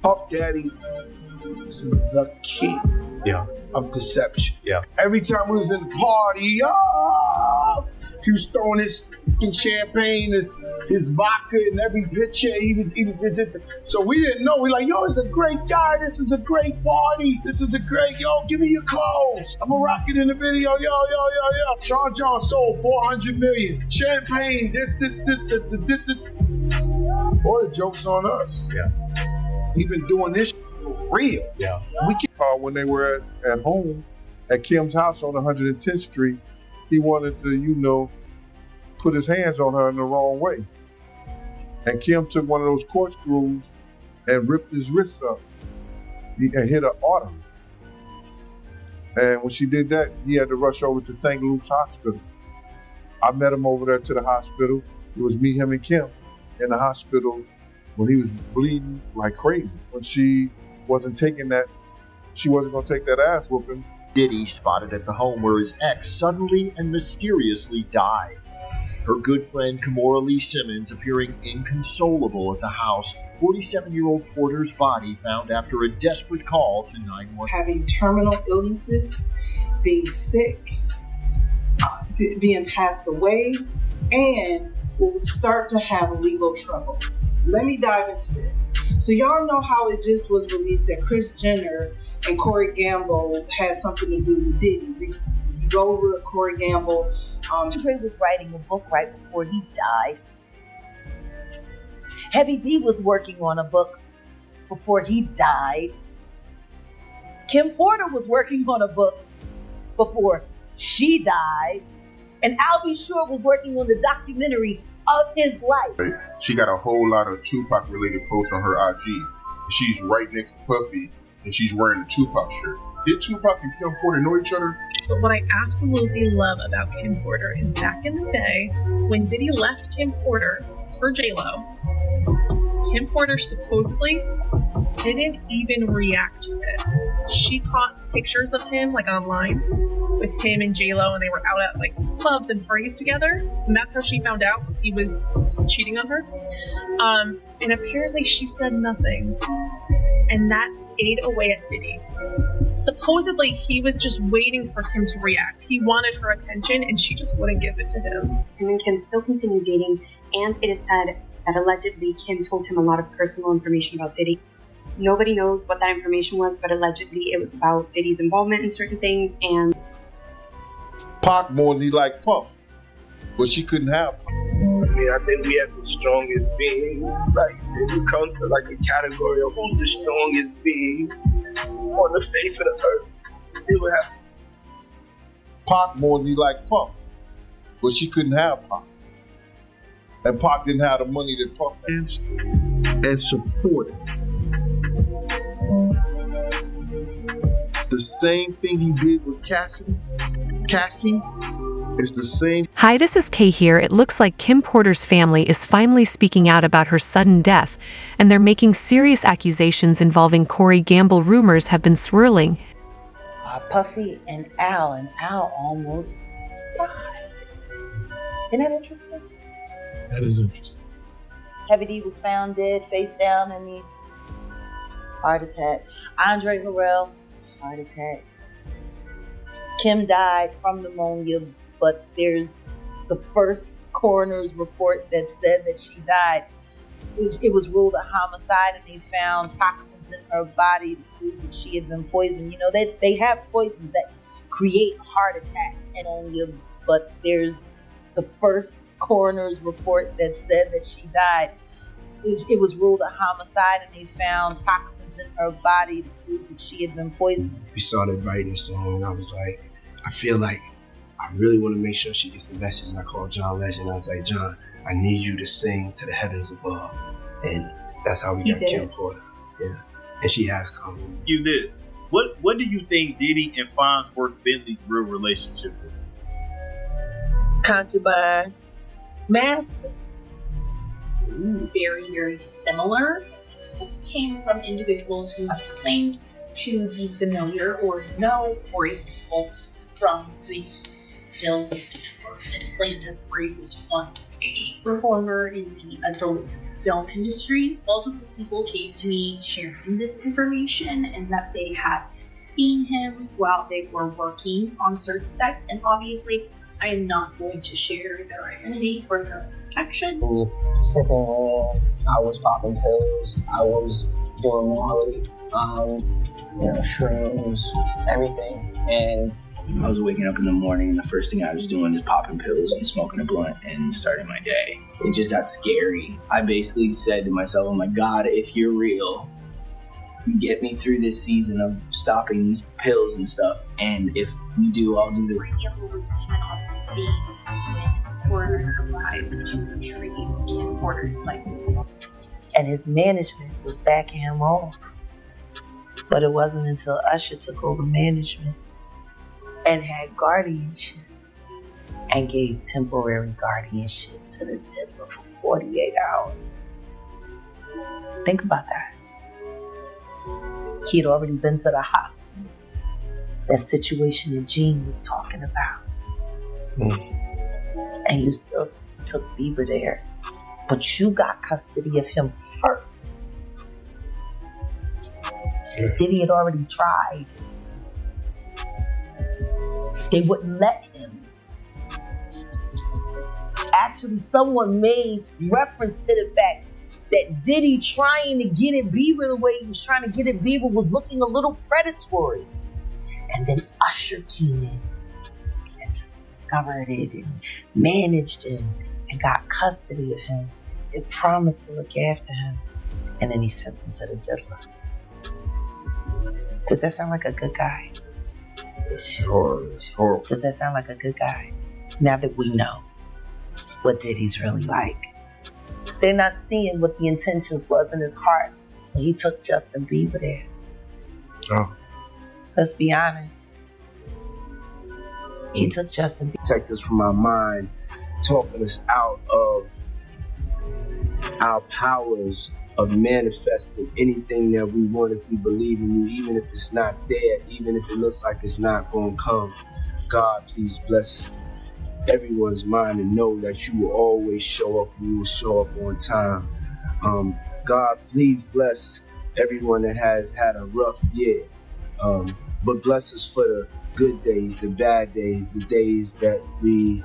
Puff Daddy is the king of deception. Yeah. Every time we was in the party, he was throwing his fucking champagne, his vodka in every picture. He was. So we didn't know. We like, yo, it's a great guy. This is a great party. This is a great, yo, give me your clothes. I'm gonna rock it in the video. Yo. Sean John sold 400 million. Champagne, this. All the joke's on us. Yeah. We've been doing this for real. Yeah. We can't. When they were at home at Kim's house on 110th Street, he wanted to, put his hands on her in the wrong way. And Kim took one of those corkscrews and ripped his wrist up and hit an artery. And when she did that, he had to rush over to St. Luke's Hospital. I met him over there to the hospital. It was me, him, and Kim in the hospital when he was bleeding like crazy. When she wasn't taking that, she wasn't gonna take that ass whooping. Diddy spotted at the home where his ex suddenly and mysteriously died. Her good friend Kimora Lee Simmons appearing inconsolable at the house. 47-year-old Porter's body found after a desperate call to 911. Having terminal illnesses, being sick, being passed away, and will start to have legal trouble. Let me dive into this. So y'all know how it just was released that Kris Jenner and Corey Gamble had something to do with Diddy recently. You go look, Corey Gamble. Andre was writing a book right before he died. Heavy D was working on a book before he died. Kim Porter was working on a book before she died. And Al B. Sure was working on the documentary of his life. She got a whole lot of Tupac-related posts on her IG. She's right next to Puffy, and she's wearing a Tupac shirt. Did Tupac and Kim Porter know each other? But what I absolutely love about Kim Porter is back in the day, when Diddy left Kim Porter for J-Lo, Kim Porter supposedly didn't even react to it. She caught pictures of him, like online, with him and J-Lo, and they were out at like clubs and parties together, and that's how she found out he was cheating on her. And apparently she said nothing, and that ate away at Diddy. Supposedly he was just waiting for Kim to react. He wanted her attention, and she just wouldn't give it to him. Him and Kim still continue dating, and it is said that allegedly Kim told him a lot of personal information about Diddy. Nobody knows what that information was, but allegedly it was about Diddy's involvement in certain things. And Pac more than he liked Puff, but she couldn't have Puff. I think we have the strongest being. Like, if you come to like a category of who's the strongest being on the face of the earth, it would have Pac more than he liked Puff, but she couldn't have Pac. And Pac didn't have the money that Puff had. And supported. The same thing he did with Cassie is the same. Hi, this is Kay here. It looks like Kim Porter's family is finally speaking out about her sudden death, and they're making serious accusations involving Corey Gamble. Rumors have been swirling. Puffy and Al almost died. Isn't that interesting? That is interesting. Heavy D was found dead, face down in the heart attack. Andre Harrell, heart attack. Kim died from pneumonia, but there's the first coroner's report that said that she died. It was ruled a homicide, and they found toxins in her body to prove that she had been poisoned. You know, they have poisons that create heart attack and pneumonia, but there's the first coroner's report that said that she died. It was ruled a homicide, and they found toxins in her body to prove that she had been poisoned. We started writing this song, and I was like, I feel like I really want to make sure she gets the message. And I called John Legend. I was like, John, I need you to sing to the heavens above. And that's how we got Kim Porter. Yeah. And she has come. You this. What do you think Diddy and Farnsworth Bentley's real relationship is? Concubine, master. Very, very similar. Tips came from individuals who have claimed to be familiar or know Corey people from the still Atlanta previous one performer in the adult film industry. Multiple people came to me sharing this information and that they had seen him while they were working on certain sets, and obviously I am not going to share their identity for their protection. Sipping on, I was popping pills, I was doing Molly, shrooms, everything. And I was waking up in the morning and the first thing I was doing is popping pills and smoking a blunt and starting my day. It just got scary. I basically said to myself, oh my God, if you're real, get me through this season of stopping these pills and stuff. And if you do, I'll do the radio was even on the scene when coroners arrived to retrieve Kim Porter's lifeless body. And his management was backing him off. But it wasn't until Usher took over management and had guardianship and gave temporary guardianship to the diddler for 48 hours. Think about that. He'd already been to the hospital. That situation that Gene was talking about. And you still took Bieber there. But you got custody of him first. Diddy had already tried. They wouldn't let him. Actually, someone made reference to the fact that Diddy trying to get at Bieber the way he was trying to get at Bieber was looking a little predatory. And then Usher came in and discovered it and managed him and got custody of him and promised to look after him. And then he sent him to the diddler. Does that sound like a good guy? Sure, it's horrible. Does that sound like a good guy? Now that we know what Diddy's really like. They're not seeing what the intentions was in his heart when he took Justin Bieber there. Oh. Let's be honest. He took Justin Bieber. Protect us from our mind, talking us out of our powers of manifesting anything that we want if we believe in you, even if it's not there, even if it looks like it's not going to come. God, please bless everyone's mind and know that you will always show up and you will show up on time. God, please bless everyone that has had a rough year. But bless us for the good days, the bad days, the days that we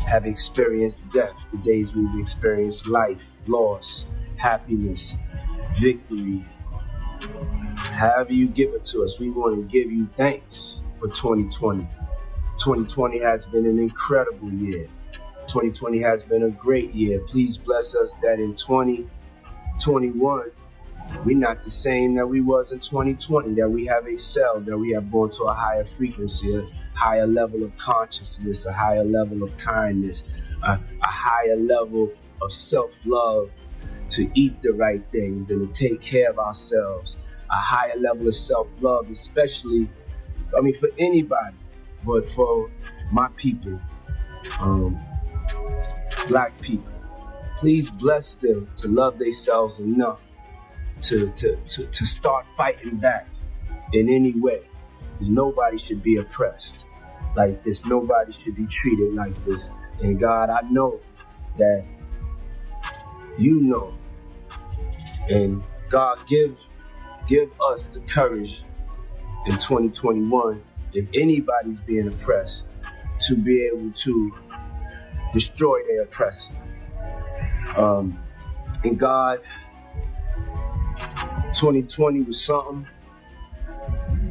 have experienced death, the days we've experienced life, loss, happiness, victory. However you give it to us, we want to give you thanks for 2020. 2020 has been an incredible year. 2020 has been a great year. Please bless us that in 2021, we're not the same that we was in 2020, that we have excelled, that we have gone to a higher frequency, a higher level of consciousness, a higher level of kindness, a higher level of self-love, to eat the right things and to take care of ourselves, a higher level of self-love, especially, for anybody, but for my people, Black people. Please bless them to love themselves enough to start fighting back in any way. Because nobody should be oppressed like this. Nobody should be treated like this. And God, I know that you know. And God, give us the courage in 2021, if anybody's being oppressed, to be able to destroy their oppressor. And God, 2020 was something.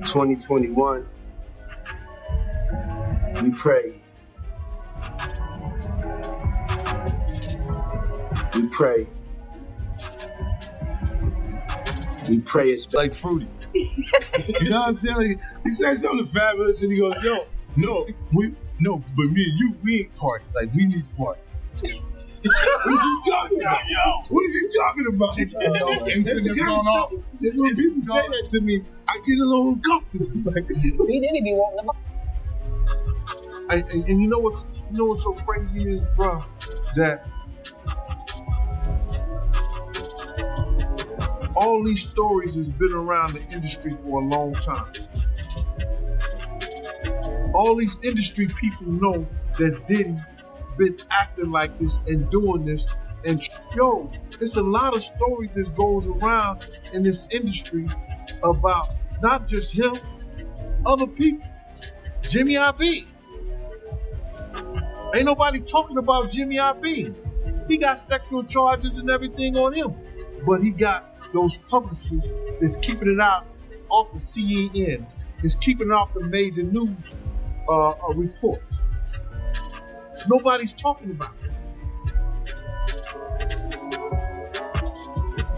2021, we pray. We pray. We pray it's like Fruity. You know what I'm saying? Like, he said something fabulous and he goes, but me and you, we ain't party. Like, we need to party. What is he talking about? What is he talking about? When people say that to me, I get a little uncomfortable. Like, he didn't be wanting And you know what's so crazy is, bro, that all these stories has been around the industry for a long time. All these industry people know that Diddy been acting like this and doing this And yo, it's a lot of stories that goes around in this industry about not just him, other people. Jimmy Iovine. Ain't nobody talking about Jimmy Iovine. He got sexual charges and everything on him. But he got those publicists that's keeping it out off the CNN. It's keeping it off the major news reports. Nobody's talking about it.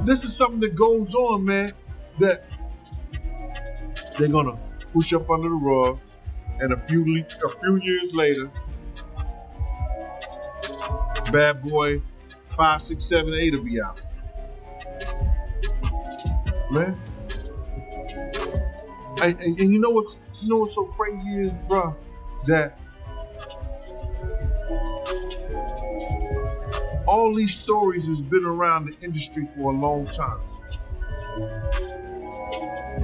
This is something that goes on, man, that they're gonna push up under the rug, and a few years later, Bad Boy 5, 6, 7, 8 will be out. Man. And you know what's so crazy is, bro, that all these stories has been around the industry for a long time.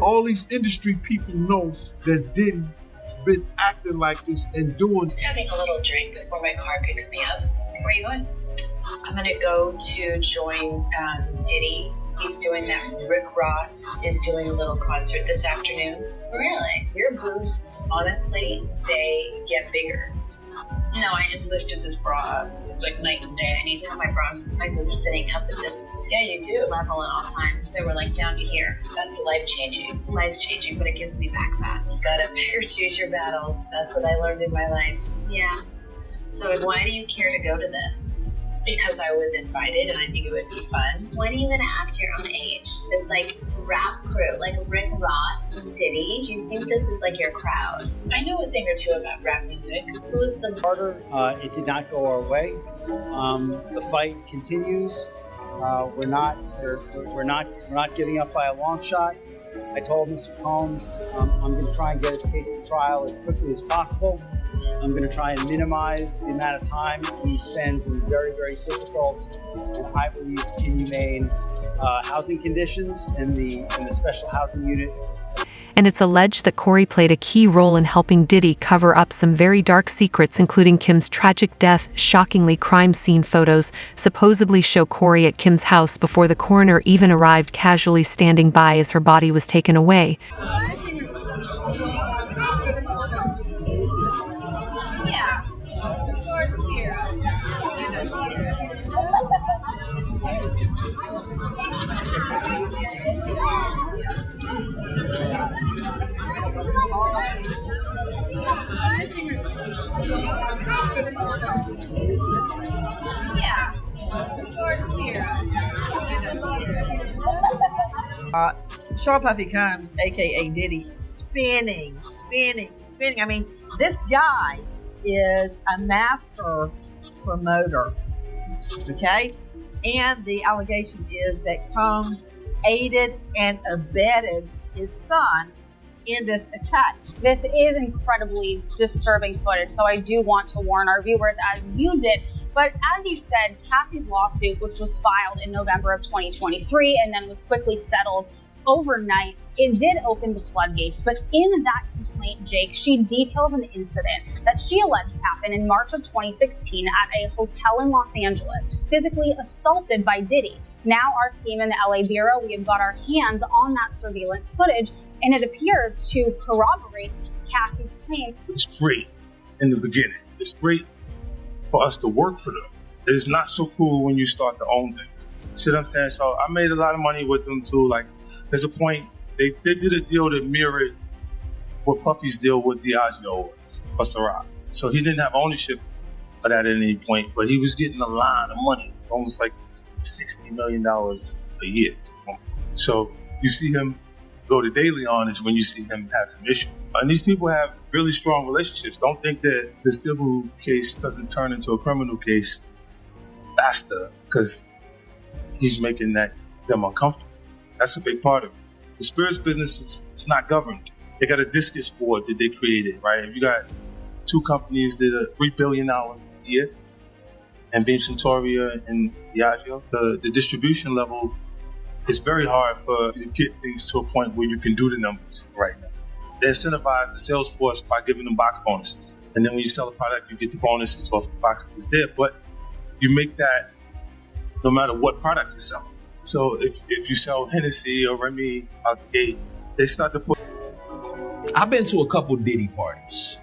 All these industry people know that Diddy been acting like this and doing. Just having a little drink before my car picks me up. Where are you going? I'm gonna go to join Diddy. He's doing that. Rick Ross is doing a little concert this afternoon. Really? Your boobs, honestly, they get bigger. No, I just lifted this bra up. It's like night and day. I need to have my bras, my boobs sitting up at this. Yeah, you do. Level at all times. They were like down to here. That's life-changing. Life-changing, but it gives me back fat. You gotta pick or choose your battles. That's what I learned in my life. Yeah. So why do you care to go to this? Because I was invited and I think it would be fun. When are you gonna act your own age? This like rap crew, like Rick Ross and Diddy. Do you think this is like your crowd? I know a thing or two about rap music. Who is the Carter? It did not go our way. The fight continues. We're not giving up by a long shot. I told Mr. Combs I'm going to try and get his case to trial as quickly as possible. I'm going to try and minimize the amount of time he spends in very, very difficult and I believe inhumane housing conditions in the special housing unit. And it's alleged that Corey played a key role in helping Diddy cover up some very dark secrets, including Kim's tragic death. Shockingly, crime scene photos supposedly show Corey at Kim's house before the coroner even arrived, casually standing by as her body was taken away. Yeah. Sean Puffy Combs, aka Diddy, spinning. I mean, this guy is a master promoter. Okay? And the allegation is that Combs aided and abetted his son in this attack. This is incredibly disturbing footage, so I do want to warn our viewers, as you did. But as you said, Kathy's lawsuit, which was filed in November of 2023 and then was quickly settled overnight, it did open the floodgates. But in that complaint, Jake, she details an incident that she alleged happened in March of 2016 at a hotel in Los Angeles, physically assaulted by Diddy. Now our team in the LA Bureau, we have got our hands on that surveillance footage, and it appears to corroborate Kathy's claim. It's great in the beginning. It's great for us to work for them. It's not so cool when you start to own things. See what I'm saying? So I made a lot of money with them too. Like, there's a point, they did a deal that mirrored what Puffy's deal with Diageo was for Ciroc. So he didn't have ownership of that at any point, but he was getting a lot of money, almost like $60 million a year. So you see him go to De Leon is when you see him have some issues. And these people have really strong relationships. Don't think that the civil case doesn't turn into a criminal case faster because he's making them uncomfortable. That's a big part of it. The spirits business is not governed. They got a discus board that they created, right? If you got two companies that are $3 billion a year, and Beam Centauria and Diageo, the distribution level, it's very hard for you to get things to a point where you can do the numbers right now. They incentivize the sales force by giving them box bonuses. And then when you sell a product, you get the bonuses off the box that's there. But you make that no matter what product you sell. So if you sell Hennessy or Remy out the gate, they start to put. I've been to a couple Diddy parties.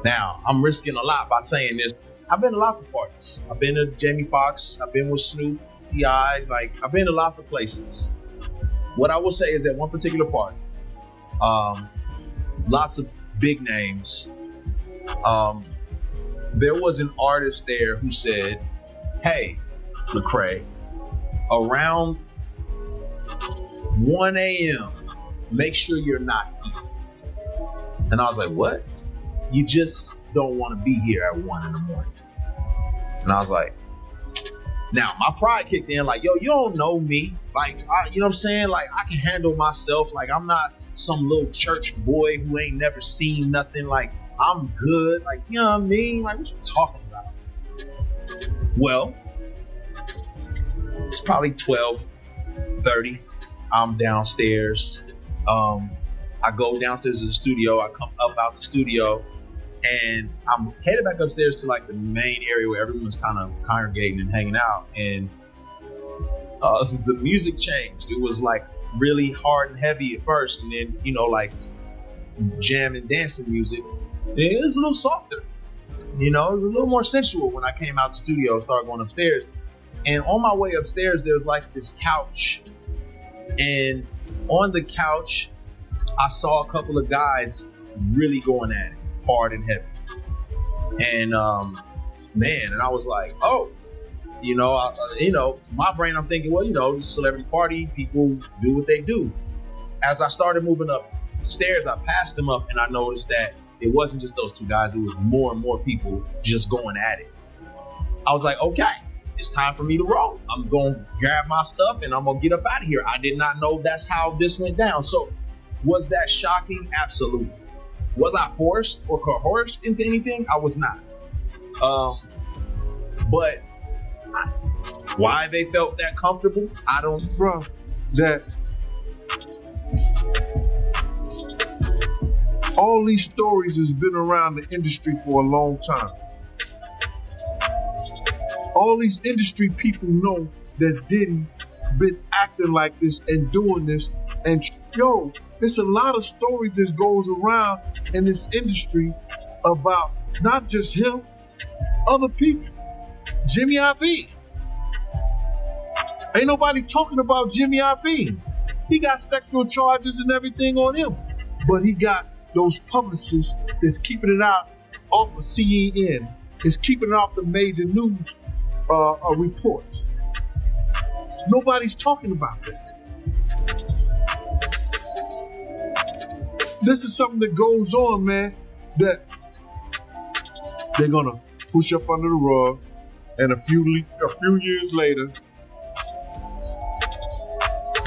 Now, I'm risking a lot by saying this. I've been to lots of parties. I've been to Jamie Foxx. I've been with Snoop, T.I. Like, I've been to lots of places. What I will say is that one particular party, lots of big names. There was an artist there who said, hey, Lecrae, around 1 a.m., make sure you're not here. And I was like, what? You just don't want to be here at 1 in the morning. And I was like, now my pride kicked in, like, yo, you don't know me. Like, you know what I'm saying? Like, I can handle myself. Like, I'm not some little church boy who ain't never seen nothing. Like, I'm good. Like, you know what I mean? Like, what you talking about? Well, it's probably 12:30. I'm downstairs. I go downstairs to the studio. I come up out the studio, and I'm headed back upstairs to like the main area where everyone's kind of congregating and hanging out. And the music changed. It was like really hard and heavy at first, and then, you know, like jam and dancing music. And it was a little softer. You know, it was a little more sensual when I came out the studio and started going upstairs. And on my way upstairs, there was like this couch. And on the couch, I saw a couple of guys really going at it, hard and heavy. And and I was like, oh, you know, my brain, I'm thinking, well, you know, it's a celebrity party, people do what they do. As I started moving up stairs, I passed them up, and I noticed that it wasn't just those two guys, it was more and more people just going at it. I was like, okay, it's time for me to roll. I'm going to grab my stuff and I'm going to get up out of here. I did not know that's how this went down. So was that shocking? Absolutely. Was I forced or coerced into anything? I was not. But why they felt that comfortable, I don't. Bro, that all these stories has been around the industry for a long time. All these industry people know that Diddy been acting like this and doing this. And yo, there's a lot of story that goes around in this industry about not just him, other people. Jimmy Iovine. Ain't nobody talking about Jimmy Iovine. He got sexual charges and everything on him. But he got those publicists that's keeping it out off of CNN, is keeping it off the major news reports. Nobody's talking about that. This is something that goes on, man, that they're gonna push up under the rug, and a few years later,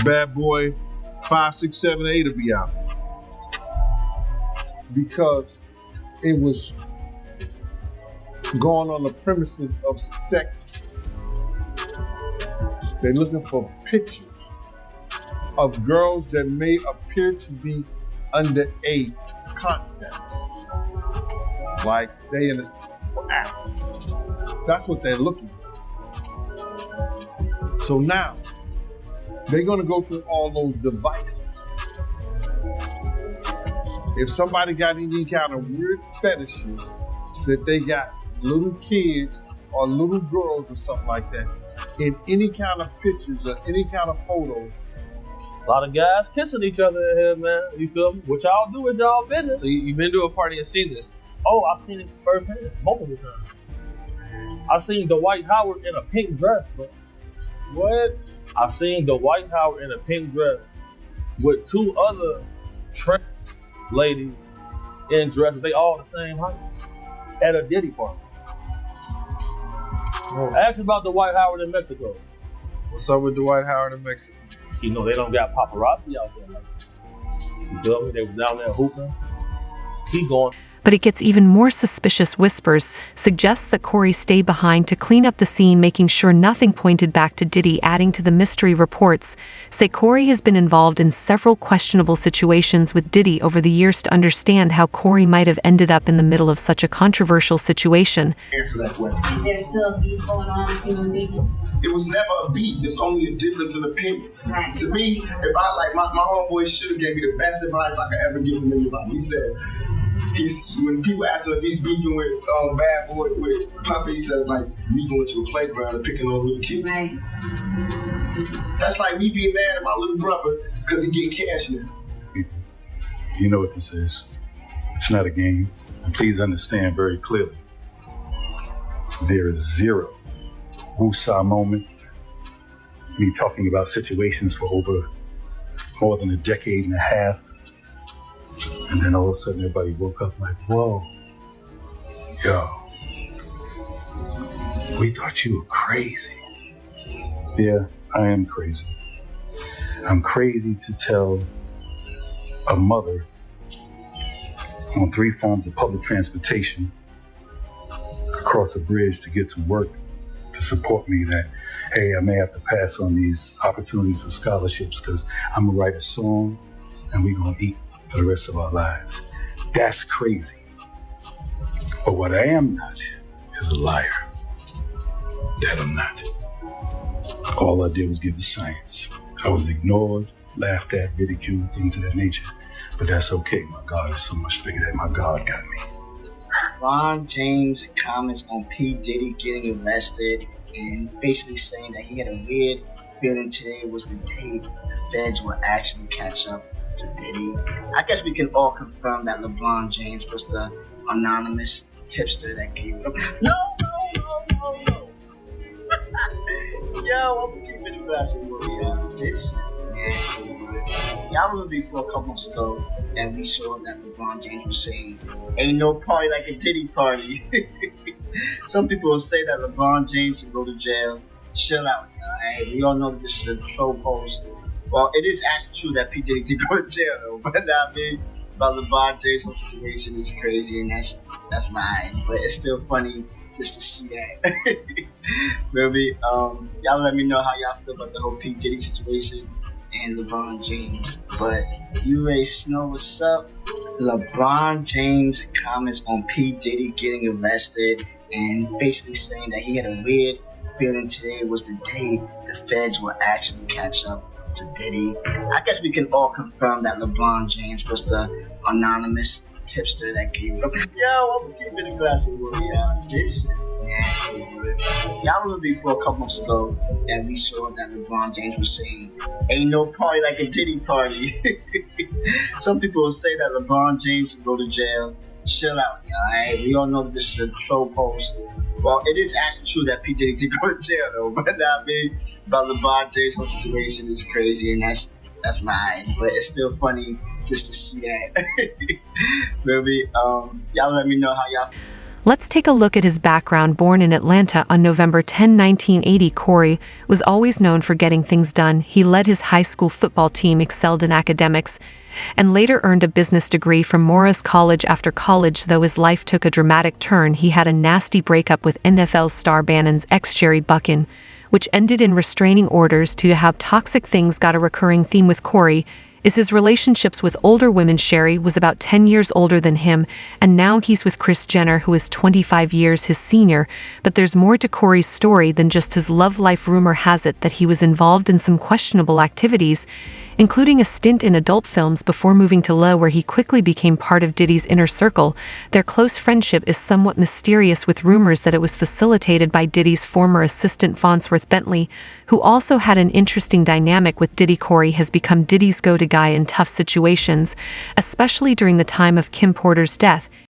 Bad Boy 5, 6, 7, 8 will be out. Because it was going on the premises of sex. They're looking for pictures of girls that may appear to be underage content. Like they in a act. That's what they're looking for. So now, they're gonna go through all those devices. If somebody got any kind of weird fetishes that they got little kids or little girls or something like that, in any kind of pictures or any kind of photos. A lot of guys kissing each other in here, man. You feel me? What y'all do is y'all business. So you've been to a party and seen this? Oh, I've seen it firsthand, multiple times. I've seen Dwight Howard in a pink dress, bro. What? I've seen Dwight Howard in a pink dress with two other trans ladies in dresses. They all the same height at a Diddy party. Ask about Dwight Howard in Mexico. What's up with Dwight Howard in Mexico? You know, they don't got paparazzi out there. You feel me? They was down there hooping. He going. But it gets even more suspicious. Whispers suggests that Corey stay behind to clean up the scene, making sure nothing pointed back to Diddy. Adding to the mystery, reports say Corey has been involved in several questionable situations with Diddy over the years. To understand how Corey might have ended up in the middle of such a controversial situation. Answer that question. Is there still a beef going on between you and Biggie? It was never a beef. It's only a difference in opinion. Right. To me, if I like my homeboy should have gave me the best advice I could ever give to anybody. He said when people ask him if he's beefing with Bad Boy with Puffy, he says like me going to a playground and picking on little kids. Right. That's like me being mad at my little brother because he get cash now. You know what this is. It's not a game. And please understand very clearly. There is zero woosah moments. Me talking about situations for over more than a decade and a half. And then all of a sudden everybody woke up like, whoa, yo, we thought you were crazy. Yeah, I am crazy. I'm crazy to tell a mother on 3 forms of public transportation across a bridge to get to work to support me that, hey, I may have to pass on these opportunities for scholarships because I'm gonna write a song and we're gonna eat for the rest of our lives. That's crazy. But what I am not is a liar. That I'm not. All I did was give the science. I was ignored, laughed at, ridiculed, things of that nature. But that's okay. My God is so much bigger than my God got me. LeBron James comments on P. Diddy getting arrested and basically saying that he had a weird feeling today was the day the feds will actually catch up to Diddy. I guess we can all confirm that LeBron James was the anonymous tipster that gave him. No. Yo, I'm keeping it basketball, yeah. This is nasty. Y'all remember before a couple months ago that we saw that LeBron James was saying, ain't no party like a Diddy party. Some people will say that LeBron James can go to jail. Chill out, y'all. Hey, we all know that this is a troll post. Well, it is actually true that P. Diddy did go to jail, though. But I mean, about LeBron James' whole situation is crazy, and that's lies. But it's still funny just to see that. Maybe y'all let me know how y'all feel about the whole P. Diddy situation and LeBron James. But you Ray Snow, what's up? LeBron James comments on P. Diddy getting arrested and basically saying that he had a weird feeling today was the day the feds will actually catch up to Diddy. I guess we can all confirm that LeBron James was the anonymous tipster that gave him. Yo, I'm keeping it basketball, yeah. This is nasty. Y'all remember before a couple months ago that we saw that LeBron James was saying, ain't no party like a Diddy party. Some people will say that LeBron James can go to jail. Chill out, y'all. Hey, we all know that this is a troll post. Well, it is actually true that P. Diddy did go to jail, though. But I mean, about LeBron James' whole situation is crazy, and that's lies. But it's still funny just to see that. Maybe y'all let me know how y'all. Let's take a look at his background. Born in Atlanta on November 10, 1980, Corey was always known for getting things done. He led his high school football team, excelled in academics, and later earned a business degree from Morris College. After college, though, his life took a dramatic turn. He had a nasty breakup with NFL star Bannon's ex Jerry Buchan, which ended in restraining orders. To how toxic things got. A recurring theme with Corey is his relationships with older women. Sherry was about 10 years older than him, and now he's with Kris Jenner, who is 25 years his senior. But there's more to Corey's story than just his love life. Rumor has it that he was involved in some questionable activities, including a stint in adult films before moving to Low, where he quickly became part of Diddy's inner circle. Their close friendship is somewhat mysterious, with rumors that it was facilitated by Diddy's former assistant Farnsworth Bentley, who also had an interesting dynamic with Diddy. Corey has become Diddy's go-to guy in tough situations, especially during the time of Kim Porter's death.